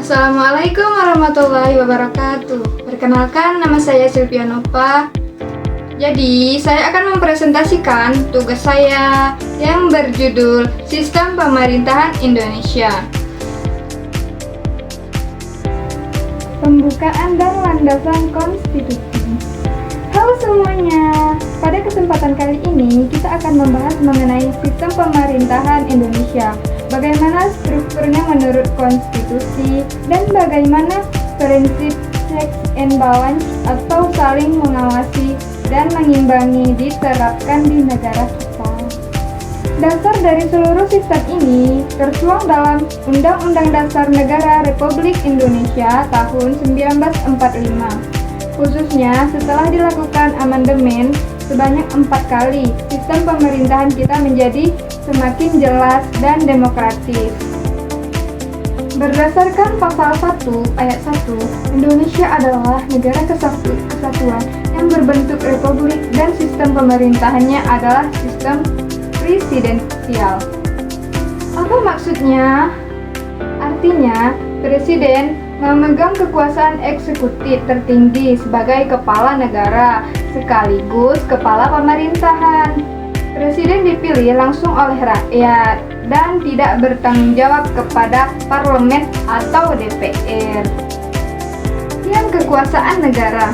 Assalamualaikum warahmatullahi wabarakatuh. Perkenalkan, nama saya Sylvia Nova. Jadi, saya akan mempresentasikan tugas saya yang berjudul Sistem Pemerintahan Indonesia. Pembukaan dan landasan konstitusi. Halo semuanya, pada kesempatan kali ini kita akan membahas mengenai sistem pemerintahan Indonesia. Bagaimana strukturnya menurut konstitusi dan bagaimana prinsip checks and balance atau saling mengawasi dan mengimbangi diterapkan di negara kita. Dasar dari seluruh sistem ini tertuang dalam Undang-Undang Dasar Negara Republik Indonesia tahun 1945. Khususnya setelah dilakukan amandemen sebanyak 4 kali, sistem pemerintahan kita menjadi semakin jelas dan demokratis. Berdasarkan pasal 1 ayat 1, Indonesia adalah negara kesatuan yang berbentuk republik dan sistem pemerintahannya adalah sistem presidensial. Apa maksudnya? Artinya, presiden memegang kekuasaan eksekutif tertinggi sebagai kepala negara sekaligus kepala pemerintahan. Presiden dipilih langsung oleh rakyat dan tidak bertanggung jawab kepada parlemen atau DPR. Yang kekuasaan negara.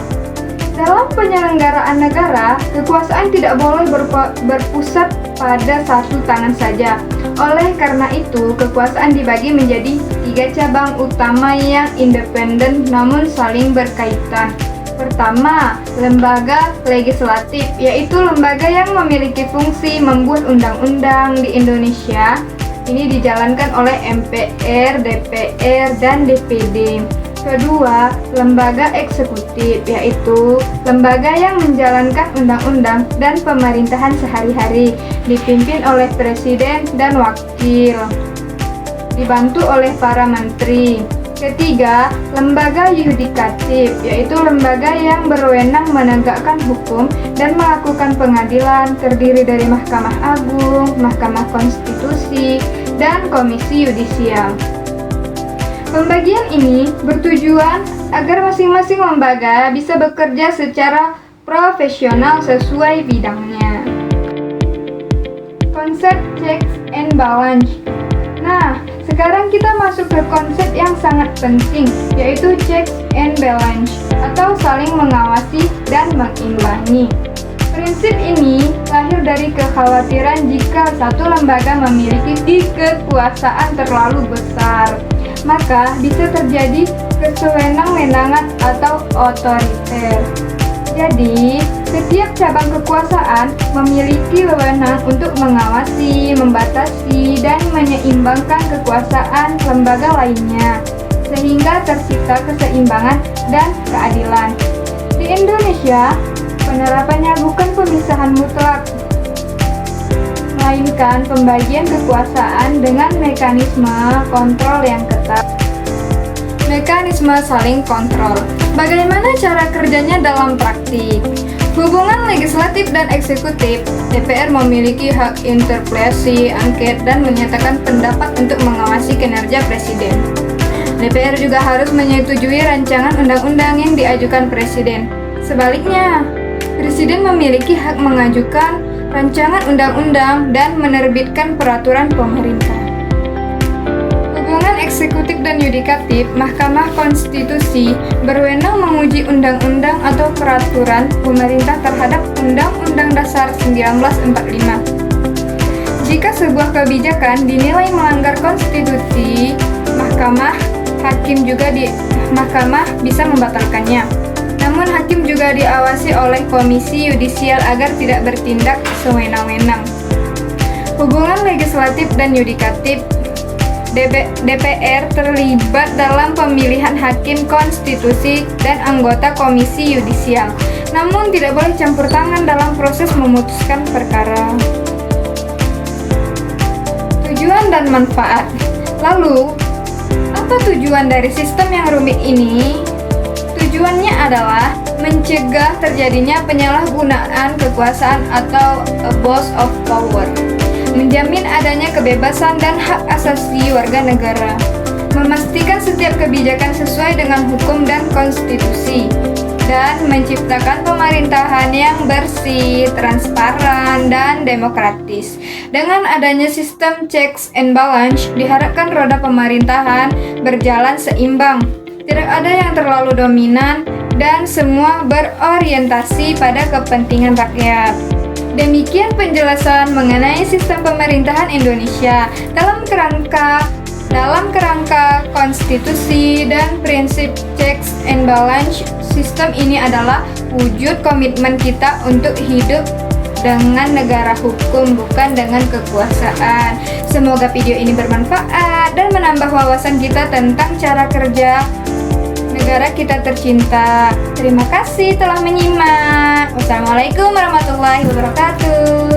Dalam penyelenggaraan negara, kekuasaan tidak boleh berpusat pada satu tangan saja. Oleh karena itu, kekuasaan dibagi menjadi 3 cabang utama yang independen namun saling berkaitan. Pertama, lembaga legislatif, yaitu lembaga yang memiliki fungsi membuat undang-undang di Indonesia. Ini dijalankan oleh MPR, DPR, dan DPD. Kedua, lembaga eksekutif, yaitu lembaga yang menjalankan undang-undang dan pemerintahan sehari-hari, dipimpin oleh presiden dan wakil, dibantu oleh para menteri. Ketiga, lembaga yudikatif, yaitu lembaga yang berwenang menegakkan hukum dan melakukan pengadilan, terdiri dari Mahkamah Agung, Mahkamah Konstitusi, dan Komisi Yudisial. Pembagian ini bertujuan agar masing-masing lembaga bisa bekerja secara profesional sesuai bidangnya. Konsep checks and balance. Nah, sekarang kita masuk ke konsep yang sangat penting, yaitu checks and balance atau saling mengawasi dan mengimbangi. Prinsip ini lahir dari kekhawatiran jika satu lembaga memiliki kekuasaan terlalu besar, maka bisa terjadi kesewenang-wenangan atau otoriter. Jadi, setiap cabang kekuasaan memiliki wewenang untuk mengawasi, membatasi, dan menyeimbangkan kekuasaan lembaga lainnya, sehingga tercipta keseimbangan dan keadilan. Di Indonesia, penerapannya bukan pemisahan mutlak, melainkan pembagian kekuasaan dengan mekanisme kontrol yang ketat. Mekanisme saling kontrol. Bagaimana cara kerjanya dalam praktik? Hubungan legislatif dan eksekutif, DPR memiliki hak interpelasi, angket, dan menyatakan pendapat untuk mengawasi kinerja presiden. DPR juga harus menyetujui rancangan undang-undang yang diajukan presiden. Sebaliknya, presiden memiliki hak mengajukan rancangan undang-undang dan menerbitkan peraturan pemerintah. Hubungan eksekutif dan yudikatif, Mahkamah Konstitusi berwenang menguji undang-undang atau peraturan pemerintah terhadap Undang-Undang Dasar 1945. Jika sebuah kebijakan dinilai melanggar konstitusi, Mahkamah bisa membatalkannya. Namun hakim juga diawasi oleh Komisi Yudisial agar tidak bertindak sewenang-wenang. Hubungan legislatif dan yudikatif. DPR terlibat dalam pemilihan hakim konstitusi dan anggota Komisi Yudisial, namun tidak boleh campur tangan dalam proses memutuskan perkara. Tujuan dan manfaat. Lalu, apa tujuan dari sistem yang rumit ini? Tujuannya adalah mencegah terjadinya penyalahgunaan kekuasaan atau abuse of power, menjamin adanya kebebasan dan hak asasi warga negara, memastikan setiap kebijakan sesuai dengan hukum dan konstitusi, dan menciptakan pemerintahan yang bersih, transparan, dan demokratis. Dengan adanya sistem checks and balance, diharapkan roda pemerintahan berjalan seimbang, tidak ada yang terlalu dominan, dan semua berorientasi pada kepentingan rakyat. Demikian penjelasan mengenai sistem pemerintahan Indonesia dalam kerangka konstitusi dan prinsip checks and balance. Sistem ini adalah wujud komitmen kita untuk hidup dengan negara hukum, bukan dengan kekuasaan. Semoga video ini bermanfaat dan menambah wawasan kita tentang cara kerja negara kita tercinta. Terima kasih telah menyimak. Wassalamualaikum warahmatullahi wabarakatuh.